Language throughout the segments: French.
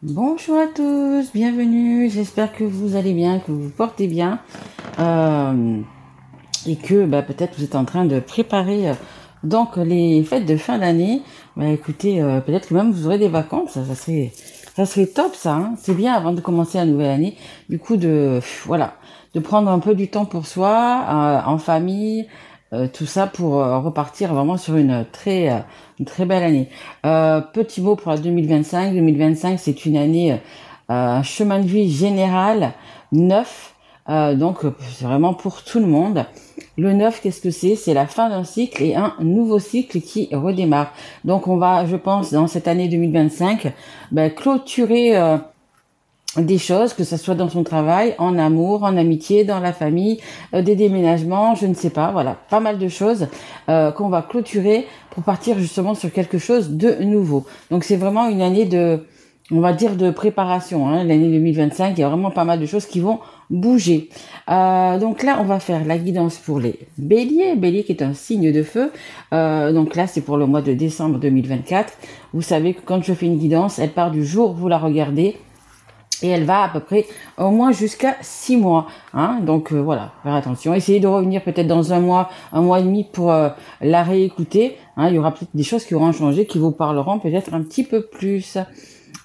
Bonjour à tous, bienvenue, j'espère que vous allez bien, que vous vous portez bien et que peut-être vous êtes en train de préparer donc les fêtes de fin d'année. Écoutez, peut-être que même vous aurez des vacances, ça serait top ça, hein. C'est bien avant de commencer la nouvelle année, du coup de prendre un peu du temps pour soi, en famille, tout ça pour repartir vraiment sur une très belle année. Petit mot pour la 2025. 2025, c'est une année, un chemin de vie général, neuf, donc c'est vraiment pour tout le monde. Le neuf, qu'est-ce que c'est? C'est la fin d'un cycle et un nouveau cycle qui redémarre. Donc on va, je pense, dans cette année 2025, clôturer des choses, que ce soit dans son travail, en amour, en amitié, dans la famille, des déménagements, je ne sais pas, voilà, pas mal de choses qu'on va clôturer pour partir justement sur quelque chose de nouveau. Donc c'est vraiment une année on va dire de préparation, hein. L'année 2025, il y a vraiment pas mal de choses qui vont bouger. Donc là, on va faire la guidance pour les béliers, bélier qui est un signe de feu. Donc là, c'est pour le mois de décembre 2024. Vous savez que quand je fais une guidance, elle part du jour où vous la regardez et elle va à peu près au moins jusqu'à 6 mois, hein. Donc voilà, faire attention. Essayez de revenir peut-être dans un mois et demi pour la réécouter, hein. Il y aura peut-être des choses qui auront changé, qui vous parleront peut-être un petit peu plus.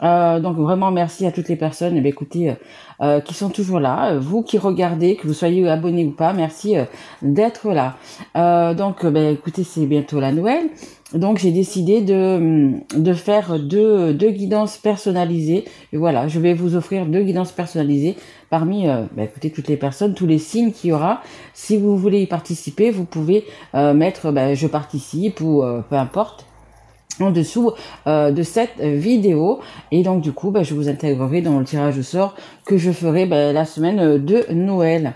Donc vraiment merci à toutes les personnes écoutez, qui sont toujours là, vous qui regardez, que vous soyez abonné ou pas, merci d'être là. Donc écoutez, c'est bientôt la Noël, donc j'ai décidé de faire deux guidances personnalisées. Et voilà, je vais vous offrir deux guidances personnalisées parmi écoutez, toutes les personnes, tous les signes qu'il y aura. Si vous voulez y participer, vous pouvez mettre je participe ou peu importe en dessous de cette vidéo, et donc du coup je vous intégrerai dans le tirage au sort que je ferai la semaine de Noël.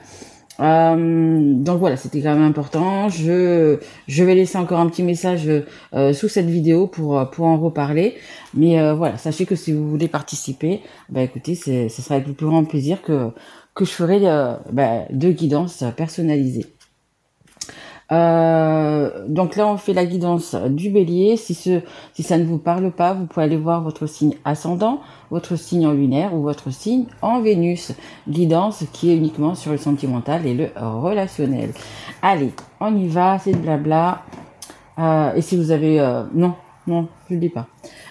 Donc voilà, c'était quand même important. Je vais laisser encore un petit message sous cette vidéo pour en reparler, mais voilà, sachez que si vous voulez participer, écoutez, ce sera avec le plus grand plaisir que je ferai deux guidances personnalisées. Donc là, on fait la guidance du bélier. Si ça ne vous parle pas, vous pouvez aller voir votre signe ascendant, votre signe en lunaire ou votre signe en Vénus. Guidance qui est uniquement sur le sentimental et le relationnel. Allez, on y va, c'est de blabla. Et si vous avez... non, je ne dis pas.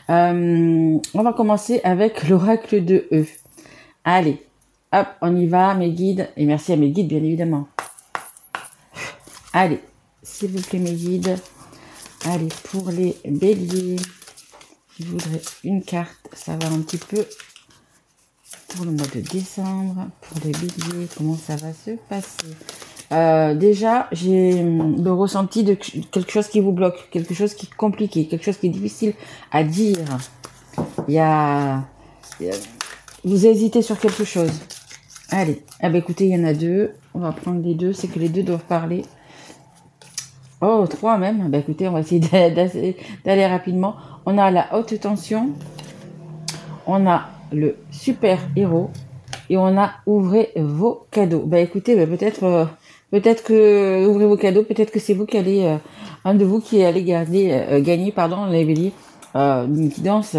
On va commencer avec l'oracle de E. Allez, hop, on y va, mes guides. Et merci à mes guides, bien évidemment. Allez, s'il vous plaît, mes guides. Allez, pour les béliers, je voudrais une carte, ça va un petit peu pour le mois de décembre. Pour les béliers, comment ça va se passer? Déjà, j'ai le ressenti de quelque chose qui vous bloque, quelque chose qui est compliqué, quelque chose qui est difficile à dire. Vous hésitez sur quelque chose. Allez, écoutez, il y en a deux. On va prendre les deux, c'est que les deux doivent parler. Oh, trois même. Écoutez, on va essayer d'aller rapidement. On a la haute tension, on a le super héros et on a ouvrez vos cadeaux. Écoutez, peut-être que ouvrez vos cadeaux, peut-être que c'est vous qui allez, un de vous qui allez gagner, pardon, les béliers, une guidance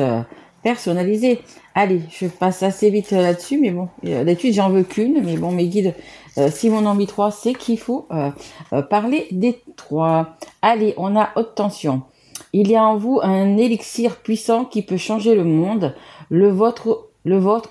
personnalisée. Allez, je passe assez vite là-dessus, mais bon, d'habitude j'en veux qu'une, mais bon, mes guides, si m'en ont mis trois, c'est qu'il faut parler des trois. Allez, on a haute tension. Il y a en vous un élixir puissant qui peut changer le monde, le vôtre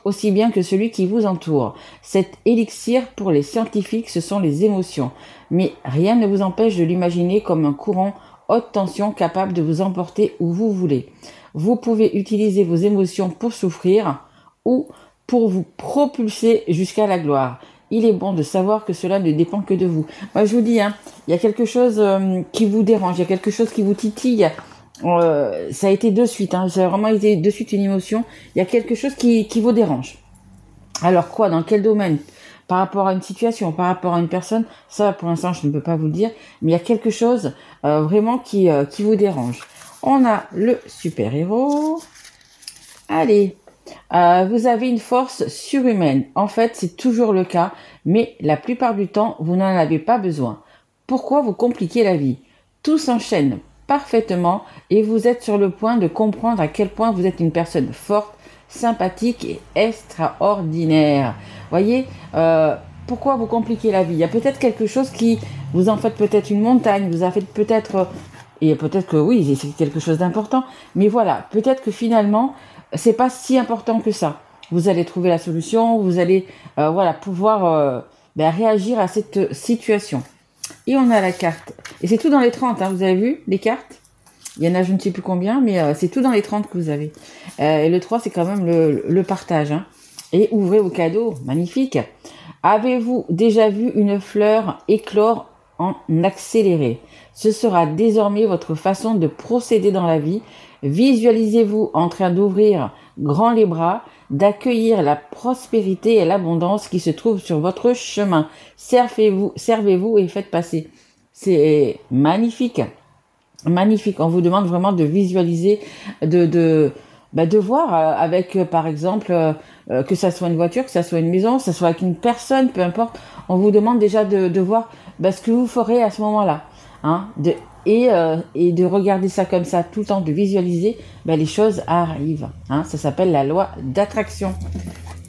aussi bien que celui qui vous entoure. Cet élixir, pour les scientifiques, ce sont les émotions. Mais rien ne vous empêche de l'imaginer comme un courant haute tension capable de vous emporter où vous voulez. Vous pouvez utiliser vos émotions pour souffrir ou pour vous propulser jusqu'à la gloire. Il est bon de savoir que cela ne dépend que de vous. Moi, je vous dis, il y a quelque chose qui vous dérange, il y a quelque chose qui vous titille. Ça a été de suite, ça a vraiment été de suite une émotion. Il y a quelque chose qui vous dérange. Alors quoi, dans quel domaine? Par rapport à une situation, par rapport à une personne, ça pour l'instant je ne peux pas vous le dire, mais il y a quelque chose vraiment qui vous dérange. On a le super-héros. Allez, vous avez une force surhumaine. En fait, c'est toujours le cas, mais la plupart du temps, vous n'en avez pas besoin. Pourquoi vous compliquez la vie? Tout s'enchaîne parfaitement et vous êtes sur le point de comprendre à quel point vous êtes une personne forte, sympathique et extraordinaire. Voyez, pourquoi vous compliquez la vie? Il y a peut-être quelque chose qui vous en faites peut-être une montagne, vous en faites peut-être, et peut-être que oui, c'est quelque chose d'important, mais voilà, peut-être que finalement, c'est pas si important que ça. Vous allez trouver la solution, vous allez voilà, pouvoir réagir à cette situation. Et on a la carte. Et c'est tout dans les 30, hein, vous avez vu les cartes? Il y en a je ne sais plus combien, mais c'est tout dans les 30 que vous avez. Et le 3, c'est quand même le partage. Hein. Et ouvrez vos cadeaux, magnifique. Avez-vous déjà vu une fleur éclore en accéléré? Ce sera désormais votre façon de procéder dans la vie. Visualisez-vous en train d'ouvrir grand les bras, d'accueillir la prospérité et l'abondance qui se trouvent sur votre chemin. Servez-vous et faites passer. C'est magnifique. Magnifique. On vous demande vraiment de visualiser, de voir avec, par exemple, que ça soit une voiture, que ça soit une maison, que ça soit avec une personne, peu importe. On vous demande déjà de voir ce que vous ferez à ce moment-là. Hein, et de regarder ça comme ça tout le temps, de visualiser, les choses arrivent. Hein, ça s'appelle la loi d'attraction.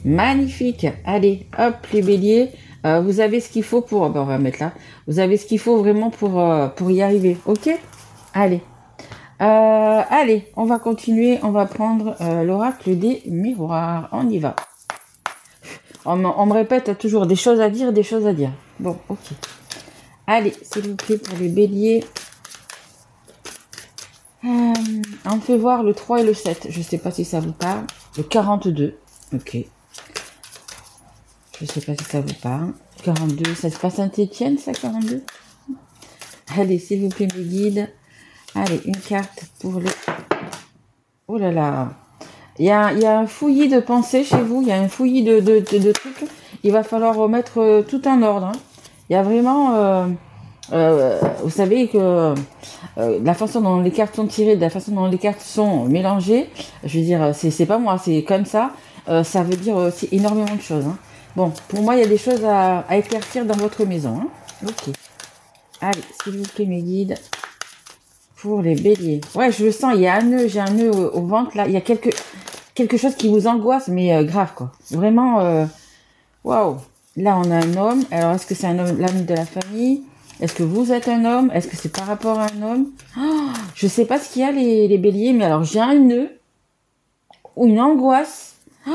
Magnifique. Allez, hop, les béliers. Vous avez ce qu'il faut pour... on va mettre là. Vous avez ce qu'il faut vraiment pour y arriver. Ok? Allez. Allez, on va continuer. On va prendre l'oracle des miroirs. On y va. On me répète toujours des choses à dire, des choses à dire. Bon, ok. Allez, s'il vous plaît, pour les béliers. On me fait voir le 3 et le 7. Je ne sais pas si ça vous parle. Le 42. Ok. Je ne sais pas si ça vous parle. 42. Ça se passe Saint-Étienne, ça, 42? Allez, s'il vous plaît, mes guides. Allez, une carte pour le... Oh là là. Il y a un fouillis de pensées chez vous. Il y a un fouillis de trucs. Il va falloir remettre tout en ordre. Hein. Il y a vraiment... vous savez que la façon dont les cartes sont tirées, de la façon dont les cartes sont mélangées, je veux dire, c'est pas moi, c'est comme ça. Ça veut dire aussi énormément de choses. Hein. Bon, pour moi, il y a des choses à éclaircir dans votre maison. Hein. Ok. Allez, s'il vous plaît, mes guides. Pour les béliers. Ouais, je le sens, il y a un nœud, j'ai un nœud au ventre, là. Il y a quelque chose qui vous angoisse, mais grave, quoi. Vraiment, waouh. Là, on a un homme. Alors, est-ce que c'est un homme, l'homme de la famille? Est-ce que vous êtes un homme? Est-ce que c'est par rapport à un homme? Oh, je sais pas ce qu'il y a, les béliers, mais alors, j'ai un nœud ou une angoisse. Oh,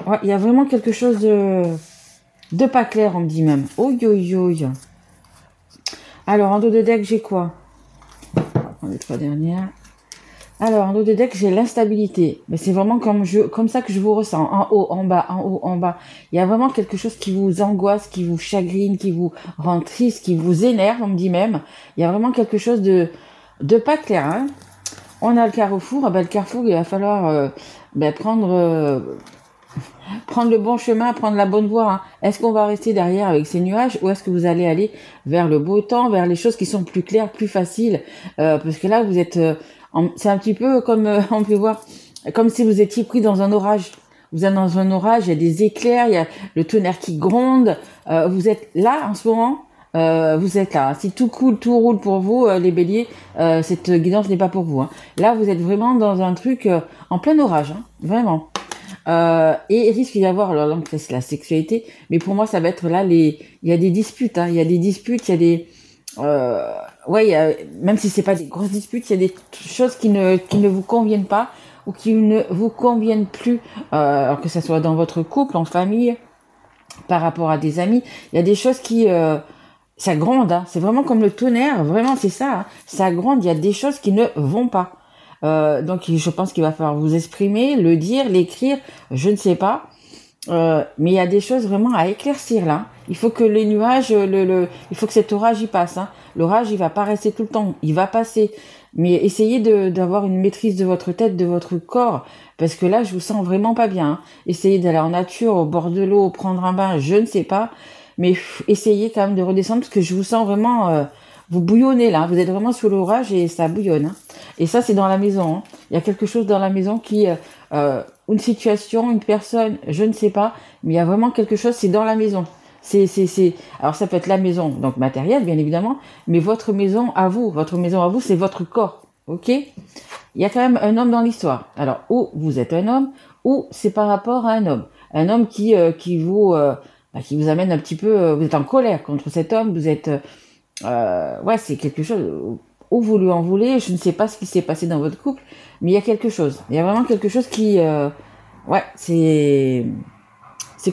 ouais, il y a vraiment quelque chose de pas clair, on me dit même. Oi, oi, oi. Alors, en dos de deck, j'ai quoi? Les 3 dernières. Alors, en dos de deck, j'ai l'instabilité. Mais c'est vraiment comme ça que je vous ressens. En haut, en bas, en haut, en bas. Il y a vraiment quelque chose qui vous angoisse, qui vous chagrine, qui vous rend triste, qui vous énerve, on me dit même. Il y a vraiment quelque chose de pas clair. Hein. On a le carrefour. Le carrefour, il va falloir prendre le bon chemin, prendre la bonne voie. Hein. Est-ce qu'on va rester derrière avec ces nuages ou est-ce que vous allez aller vers le beau temps, vers les choses qui sont plus claires, plus faciles parce que là, vous êtes... c'est un petit peu comme, on peut voir, comme si vous étiez pris dans un orage. Vous êtes dans un orage, il y a des éclairs, il y a le tonnerre qui gronde. Vous êtes là en ce moment. Vous êtes là. Si tout coule, tout roule pour vous, les béliers, cette guidance n'est pas pour vous. Hein. Là, vous êtes vraiment dans un truc en plein orage. Hein, vraiment. Et il risque d'y avoir, alors là, c'est la sexualité, mais pour moi, ça va être là, il y a des disputes, hein, il y a des disputes, il y a des, même si c'est pas des grosses disputes, il y a des choses qui ne vous conviennent pas, ou qui ne vous conviennent plus, alors que ça soit dans votre couple, en famille, par rapport à des amis, il y a des choses qui, ça gronde, hein, c'est vraiment comme le tonnerre, vraiment, c'est ça, hein, ça gronde, il y a des choses qui ne vont pas. Donc je pense qu'il va falloir vous exprimer, le dire, l'écrire, je ne sais pas. Mais il y a des choses vraiment à éclaircir là. Il faut que les nuages, il faut que cet orage y passe. Hein. L'orage, il va pas rester tout le temps, il va passer. Mais essayez d'avoir une maîtrise de votre tête, de votre corps, parce que là, je vous sens vraiment pas bien. Hein. Essayez d'aller en nature, au bord de l'eau, prendre un bain, je ne sais pas. Mais essayez quand même de redescendre, parce que je vous sens vraiment... vous bouillonnez là, vous êtes vraiment sous l'orage et ça bouillonne. Hein. Et ça, c'est dans la maison. Hein. Il y a quelque chose dans la maison qui... une situation, une personne, je ne sais pas, mais il y a vraiment quelque chose, c'est dans la maison. Alors ça peut être la maison, donc matérielle, bien évidemment, mais votre maison à vous, c'est votre corps. ok? Il y a quand même un homme dans l'histoire. Alors, ou vous êtes un homme, ou c'est par rapport à un homme. Un homme qui vous amène un petit peu, vous êtes en colère contre cet homme, vous êtes, ouais, c'est quelque chose, ou vous lui en voulez, je ne sais pas ce qui s'est passé dans votre couple, mais il y a quelque chose. Il y a vraiment quelque chose qui, ouais, c'est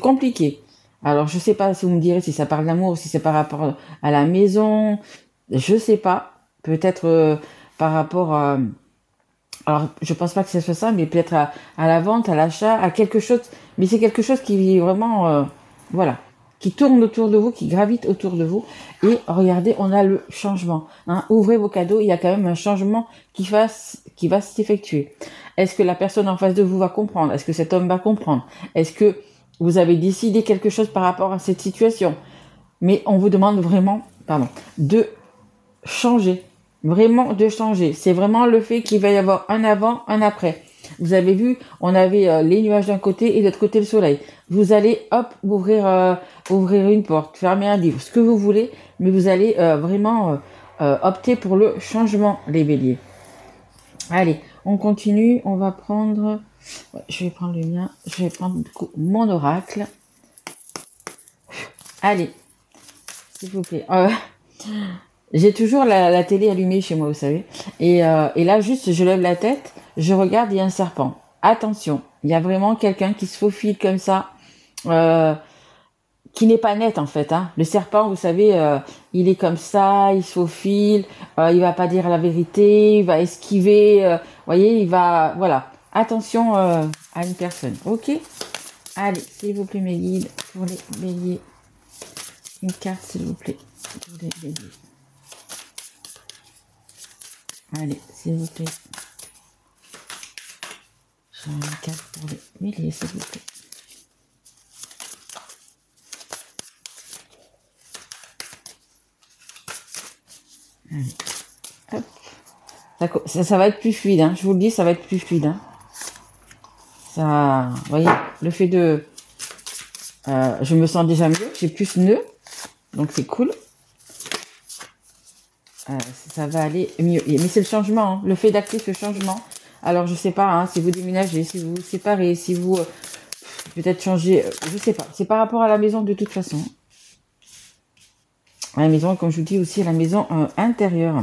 compliqué. Alors, je sais pas si vous me direz si ça parle d'amour, si c'est par rapport à la maison, je sais pas. Peut-être par rapport à... Alors, je pense pas que ce soit ça, mais peut-être à la vente, à l'achat, à quelque chose. Mais c'est quelque chose qui est vraiment, voilà, qui tourne autour de vous, qui gravite autour de vous. Et regardez, on a le changement. Hein. Ouvrez vos cadeaux, il y a quand même un changement qui va s'effectuer. Est-ce que la personne en face de vous va comprendre? Est-ce que cet homme va comprendre? Est-ce que vous avez décidé quelque chose par rapport à cette situation? Mais on vous demande vraiment, pardon, de changer. Vraiment de changer. C'est vraiment le fait qu'il va y avoir un avant, un après. Vous avez vu, on avait les nuages d'un côté et de l'autre côté le soleil. Vous allez, hop, ouvrir une porte, fermer un livre, ce que vous voulez, mais vous allez vraiment opter pour le changement, les béliers. Allez, on continue, on va prendre... Ouais, je vais prendre le mien, je vais prendre du coup, mon oracle. Allez, s'il vous plaît. J'ai toujours la télé allumée chez moi, vous savez. Et là, juste, je lève la tête, je regarde, il y a un serpent. Attention, il y a vraiment quelqu'un qui se faufile comme ça, qui n'est pas net en fait. Hein. Le serpent, vous savez, il est comme ça, il se faufile, il va pas dire la vérité, il va esquiver, voyez, il va... Voilà. Attention à une personne, ok? Allez, s'il vous plaît, mes guides, pour les béliers. Une carte, s'il vous plaît, pour les béliers. Allez, s'il vous plaît. J'ai une carte pour les béliers, s'il vous plaît. Allez. Hop. Ça va être plus fluide, hein. Je vous le dis, ça va être plus fluide. Hein. Ça, vous voyez, le fait de... je me sens déjà mieux, j'ai plus de nœuds, donc c'est cool. Ça va aller mieux. Mais c'est le changement, hein, le fait d'acter ce changement. Alors, je sais pas, hein, si vous déménagez, si vous vous séparez, si vous peut-être changez, je sais pas. C'est par rapport à la maison de toute façon. À la maison, comme je vous dis aussi, à la maison intérieure.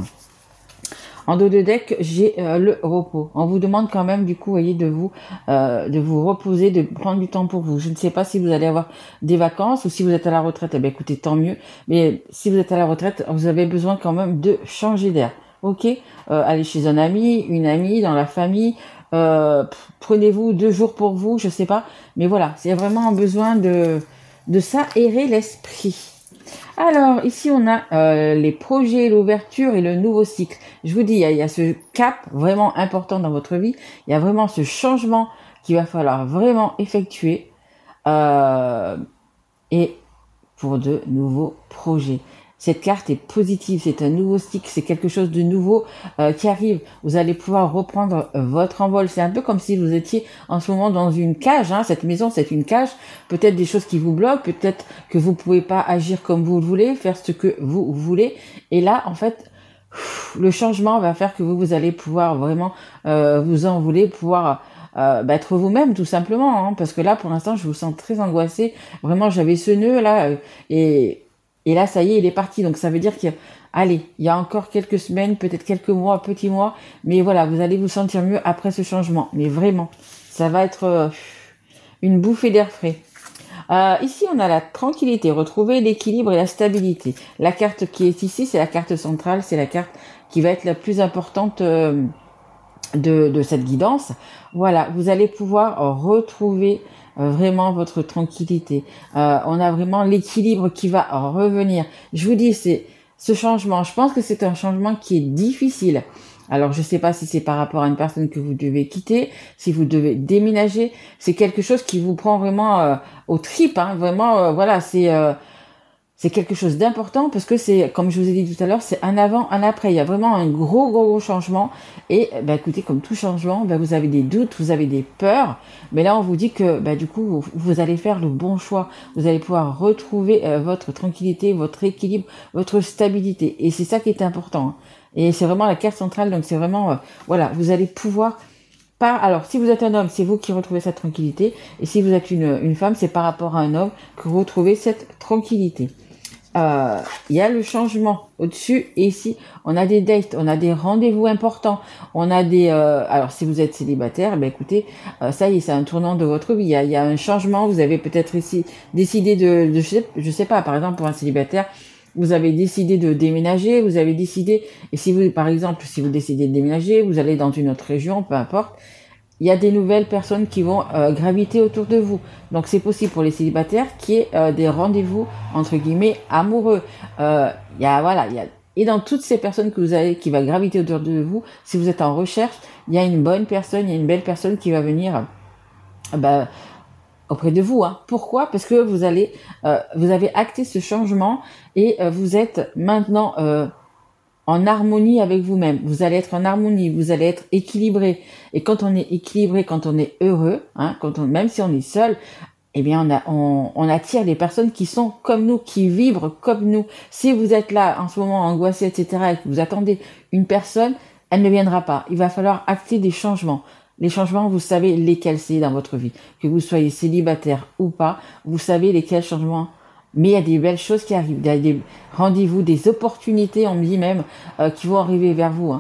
En dos de deck, j'ai le repos. On vous demande quand même, du coup, voyez, de vous reposer, de prendre du temps pour vous. Je ne sais pas si vous allez avoir des vacances ou si vous êtes à la retraite. Eh bien, écoutez, tant mieux. Mais si vous êtes à la retraite, vous avez besoin quand même de changer d'air. Ok, allez chez un ami, une amie, dans la famille. Prenez-vous 2 jours pour vous, je sais pas. Mais voilà, c'est vraiment besoin de s'aérer l'esprit. Alors, ici, on a les projets, l'ouverture et le nouveau cycle. Je vous dis, il y a ce cap vraiment important dans votre vie. Il y a vraiment ce changement qu'il va falloir vraiment effectuer et pour de nouveaux projets. Cette carte est positive, c'est un nouveau cycle, c'est quelque chose de nouveau qui arrive. Vous allez pouvoir reprendre votre envol. C'est un peu comme si vous étiez en ce moment dans une cage. Hein. Cette maison, c'est une cage. Peut-être des choses qui vous bloquent, peut-être que vous pouvez pas agir comme vous le voulez, faire ce que vous voulez. Et là, en fait, le changement va faire que vous allez pouvoir vraiment vous envoler, pouvoir être vous-même tout simplement. Hein. Parce que là, pour l'instant, je vous sens très angoissée. Vraiment, j'avais ce nœud là et là, ça y est, il est parti. Donc, ça veut dire qu'il y a encore quelques semaines, peut-être quelques mois, petits mois. Mais voilà, vous allez vous sentir mieux après ce changement. Mais vraiment, ça va être une bouffée d'air frais. Ici, on a la tranquillité, retrouver l'équilibre et la stabilité. La carte qui est ici, c'est la carte centrale. C'est la carte qui va être la plus importante de cette guidance. Voilà, vous allez pouvoir retrouver vraiment votre tranquillité. On a vraiment l'équilibre qui va revenir. Je vous dis, c'est ce changement. Je pense que c'est un changement qui est difficile. Alors, je sais pas si c'est par rapport à une personne que vous devez quitter, si vous devez déménager. C'est quelque chose qui vous prend vraiment aux tripes. Hein, vraiment, voilà, c'est quelque chose d'important parce que c'est, comme je vous ai dit tout à l'heure, c'est un avant, un après. Il y a vraiment un gros changement. Et écoutez, comme tout changement, vous avez des doutes, vous avez des peurs. Mais là, on vous dit que du coup, vous allez faire le bon choix. Vous allez pouvoir retrouver votre tranquillité, votre équilibre, votre stabilité. Et c'est ça qui est important. Hein. Et c'est vraiment la carte centrale, donc c'est vraiment, voilà, vous allez pouvoir... Alors, si vous êtes un homme, c'est vous qui retrouvez cette tranquillité. Et si vous êtes une femme, c'est par rapport à un homme que vous retrouvez cette tranquillité. Il y a le changement au-dessus. Et ici, on a des dates, on a des rendez-vous importants. On a des... alors, si vous êtes célibataire, ben écoutez, ça y est, c'est un tournant de votre vie. Il y a un changement. Vous avez peut-être ici décidé je sais pas, par exemple, pour un célibataire, vous avez décidé de déménager, vous avez décidé, et si vous, par exemple, si vous décidez de déménager, vous allez dans une autre région, peu importe, il y a des nouvelles personnes qui vont graviter autour de vous. Donc c'est possible pour les célibataires qu'il y ait des rendez-vous, entre guillemets, amoureux. Et dans toutes ces personnes que vous avez, qui va graviter autour de vous, si vous êtes en recherche, il y a une bonne personne, il y a une belle personne qui va venir, auprès de vous. Pourquoi? Parce que vous avez acté ce changement et vous êtes maintenant en harmonie avec vous-même. Vous allez être en harmonie, vous allez être équilibré. Et quand on est équilibré, quand on est heureux, même si on est seul, eh bien on attire des personnes qui sont comme nous, qui vibrent comme nous. Si vous êtes là en ce moment angoissé, etc., et que vous attendez une personne, elle ne viendra pas. Il va falloir acter des changements. Les changements, vous savez lesquels c'est dans votre vie. Que vous soyez célibataire ou pas, vous savez lesquels changements. Mais il y a des belles choses qui arrivent. Il y a des rendez-vous, des opportunités, on me dit même, qui vont arriver vers vous.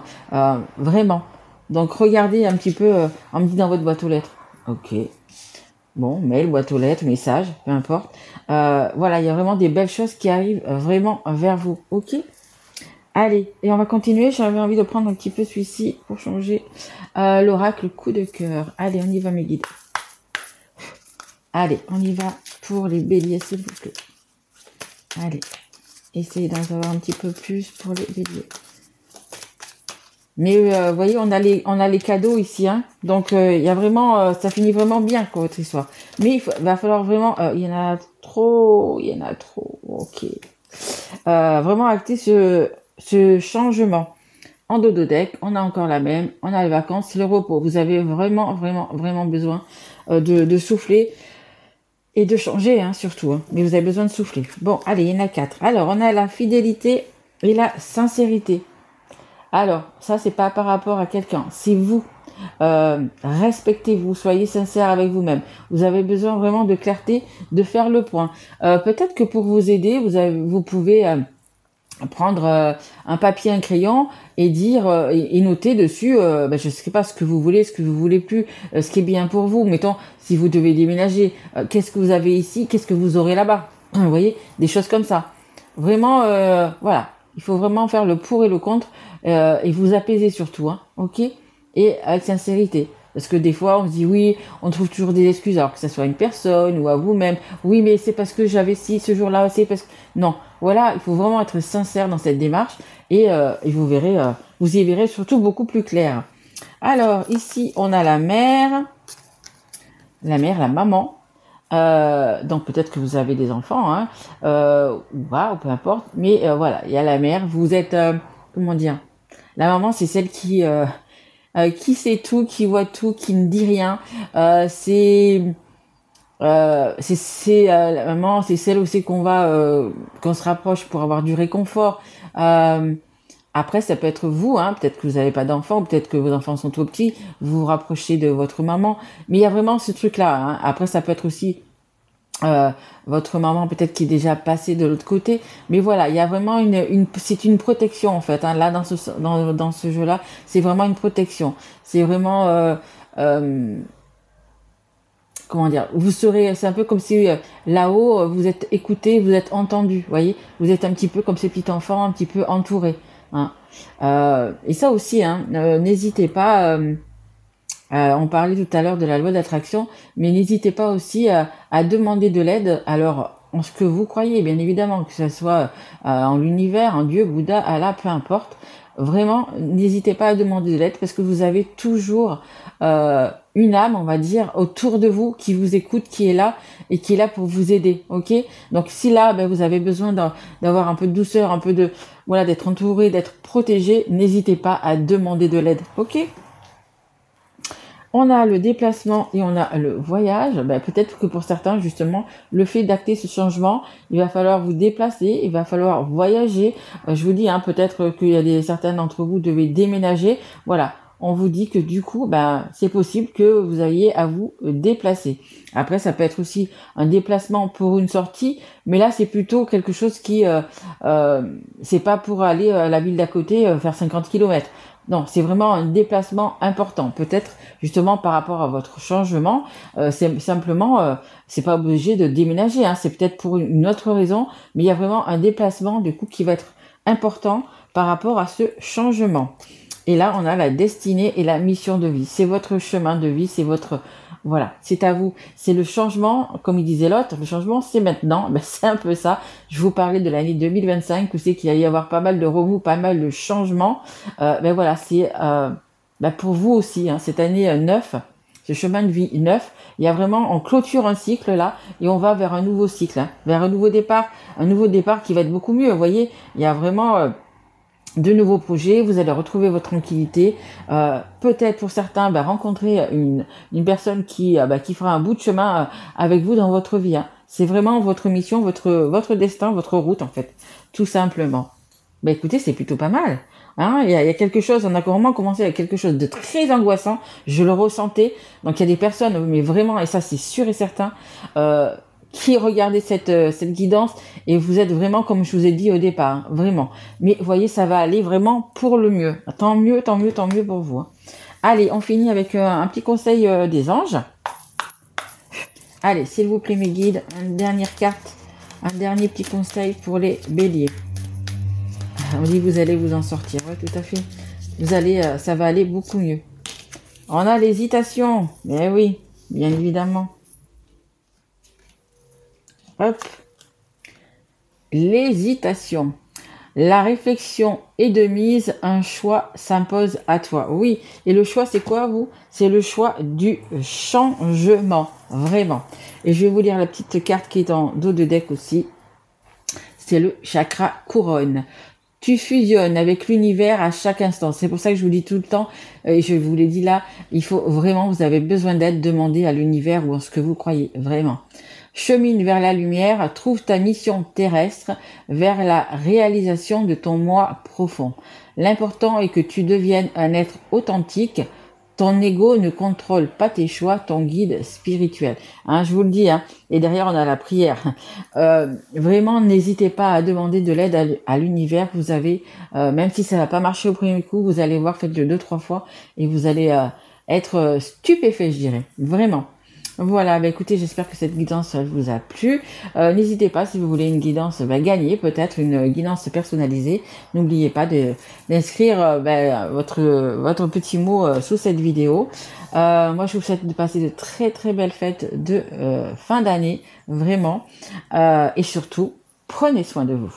Vraiment. Donc regardez un petit peu, on me dit dans votre boîte aux lettres. Ok. Bon, mail, boîte aux lettres, message, peu importe. Voilà, il y a vraiment des belles choses qui arrivent vraiment vers vous. Ok ? Allez, et on va continuer. J'avais envie de prendre un petit peu celui-ci pour changer l'oracle coup de cœur. Allez, on y va mes guides. Allez, on y va pour les béliers, s'il vous plaît. Allez, essayez d'en savoir un petit peu plus pour les béliers. Mais vous voyez, on a les cadeaux ici, donc il y a vraiment, ça finit vraiment bien quoi, votre histoire. Mais va falloir vraiment, il y en a trop, ok. Vraiment acter ce changement. En dos de deck, on a encore la même, on a les vacances, le repos. Vous avez vraiment besoin de souffler et de changer, surtout. Mais vous avez besoin de souffler. Bon, allez, il y en a 4. Alors, on a la fidélité et la sincérité. Alors, ça, c'est pas par rapport à quelqu'un. Si vous respectez-vous, soyez sincère avec vous-même. Vous avez besoin vraiment de clarté, de faire le point. Peut-être que pour vous aider, vous pouvez prendre un papier, un crayon et dire et noter dessus, je sais pas ce que vous voulez plus, ce qui est bien pour vous. Mettons, si vous devez déménager, qu'est-ce que vous avez ici, qu'est-ce que vous aurez là-bas. Vous voyez, des choses comme ça. Vraiment, voilà. Il faut vraiment faire le pour et le contre et vous apaiser surtout, ok? Et avec sincérité. Parce que des fois, on se dit oui, on trouve toujours des excuses, alors que ce soit une personne ou à vous-même. Oui, mais c'est parce que j'avais ce jour-là, c'est parce que... Non, voilà, il faut vraiment être sincère dans cette démarche et vous verrez, vous y verrez surtout beaucoup plus clair. Alors, ici, on a la mère, la maman. Donc peut-être que vous avez des enfants, ou pas, ou peu importe. Mais voilà, il y a la mère. Vous êtes, comment dire, la maman, c'est celle qui sait tout, qui voit tout, qui ne dit rien. La maman, c'est celle aussi qu'on se rapproche pour avoir du réconfort. Après, ça peut être vous, peut-être que vous n'avez pas d'enfants, peut-être que vos enfants sont trop petits, vous vous rapprochez de votre maman. Mais il y a vraiment ce truc-là. Après, ça peut être aussi votre maman peut-être qui est déjà passée de l'autre côté. Mais voilà, il y a vraiment c'est une protection en fait. Là, dans ce jeu-là, c'est vraiment une protection. C'est vraiment... comment dire, c'est un peu comme si là-haut, vous êtes écouté, vous êtes entendu, vous voyez, vous êtes un petit peu comme ces petits enfants, un petit peu entourés. Et ça aussi, n'hésitez pas, on parlait tout à l'heure de la loi d'attraction, mais n'hésitez pas aussi à demander de l'aide, alors en ce que vous croyez, bien évidemment, que ce soit en l'univers, en Dieu, Bouddha, Allah, peu importe. Vraiment, n'hésitez pas à demander de l'aide parce que vous avez toujours une âme, on va dire, autour de vous qui vous écoute, qui est là et qui est là pour vous aider, ok? Donc si là, vous avez besoin d'avoir un peu de douceur, un peu d'être entouré, d'être protégé, n'hésitez pas à demander de l'aide, ok? On a le déplacement et on a le voyage. Ben, peut-être que pour certains, justement, le fait d'acter ce changement, il va falloir vous déplacer, il va falloir voyager. Je vous dis, hein, peut-être qu'il y a certains d'entre vous devez déménager. Voilà. On vous dit que du coup, ben, c'est possible que vous ayez à vous déplacer. Après, ça peut être aussi un déplacement pour une sortie, mais là, c'est plutôt quelque chose qui, c'est pas pour aller à la ville d'à côté faire 50 kilomètres. Non, c'est vraiment un déplacement important. Peut-être justement par rapport à votre changement, c'est simplement, c'est pas obligé de déménager. Hein, c'est peut-être pour une autre raison, mais il y a vraiment un déplacement du coup qui va être important par rapport à ce changement. Et là, on a la destinée et la mission de vie. C'est votre chemin de vie, c'est votre... Voilà, c'est à vous. C'est le changement, comme il disait l'autre, le changement, c'est maintenant. Ben, c'est un peu ça. Je vous parlais de l'année 2025, où c'est qu'il va y avoir pas mal de remous, pas mal de changements. Ben voilà, c'est ben pour vous aussi, hein, cette année 9, ce chemin de vie 9, il y a vraiment, on clôture un cycle là, et on va vers un nouveau cycle, hein, vers un nouveau départ qui va être beaucoup mieux. Vous voyez, il y a vraiment... de nouveaux projets, vous allez retrouver votre tranquillité, peut-être pour certains rencontrer une personne qui fera un bout de chemin avec vous dans votre vie. Hein. C'est vraiment votre mission, votre destin, votre route en fait, tout simplement. Ben écoutez, c'est plutôt pas mal. Hein, il y a quelque chose, on a vraiment commencé avec quelque chose de très angoissant, je le ressentais. Donc il y a des personnes, mais vraiment, et ça c'est sûr et certain, qui regardez cette guidance et vous êtes vraiment comme je vous ai dit au départ, hein, vraiment. Mais vous voyez, ça va aller vraiment pour le mieux. Tant mieux, tant mieux, tant mieux pour vous. Hein. Allez, on finit avec un petit conseil des anges. Allez, s'il vous plaît mes guides, une dernière carte, un dernier petit conseil pour les béliers. On dit que vous allez vous en sortir, ouais, tout à fait. Vous allez, ça va aller beaucoup mieux. On a l'hésitation, mais oui, bien évidemment. Hop. L'hésitation. La réflexion est de mise, un choix s'impose à toi. Oui, et le choix c'est quoi vous? C'est le choix du changement, vraiment. Et je vais vous lire la petite carte qui est en dos de deck aussi. C'est le chakra couronne. Tu fusionnes avec l'univers à chaque instant. C'est pour ça que je vous dis tout le temps, et je vous l'ai dit là, il faut vraiment, vous avez besoin d'aide, demandez à l'univers ou en ce que vous croyez, vraiment. Chemine vers la lumière, trouve ta mission terrestre vers la réalisation de ton moi profond. L'important est que tu deviennes un être authentique. Ton ego ne contrôle pas tes choix, ton guide spirituel. Hein, je vous le dis, hein, et derrière on a la prière. Vraiment, n'hésitez pas à demander de l'aide à l'univers. Vous avez, même si ça va pas marcher au premier coup, vous allez voir, faites-le 2-3 fois et vous allez être stupéfait, je dirais. Vraiment. Voilà, bah écoutez, j'espère que cette guidance vous a plu. N'hésitez pas, si vous voulez une guidance, gagner peut-être une guidance personnalisée. N'oubliez pas d'inscrire votre petit mot sous cette vidéo. Moi, je vous souhaite de passer de très très belles fêtes de fin d'année, vraiment. Et surtout, prenez soin de vous.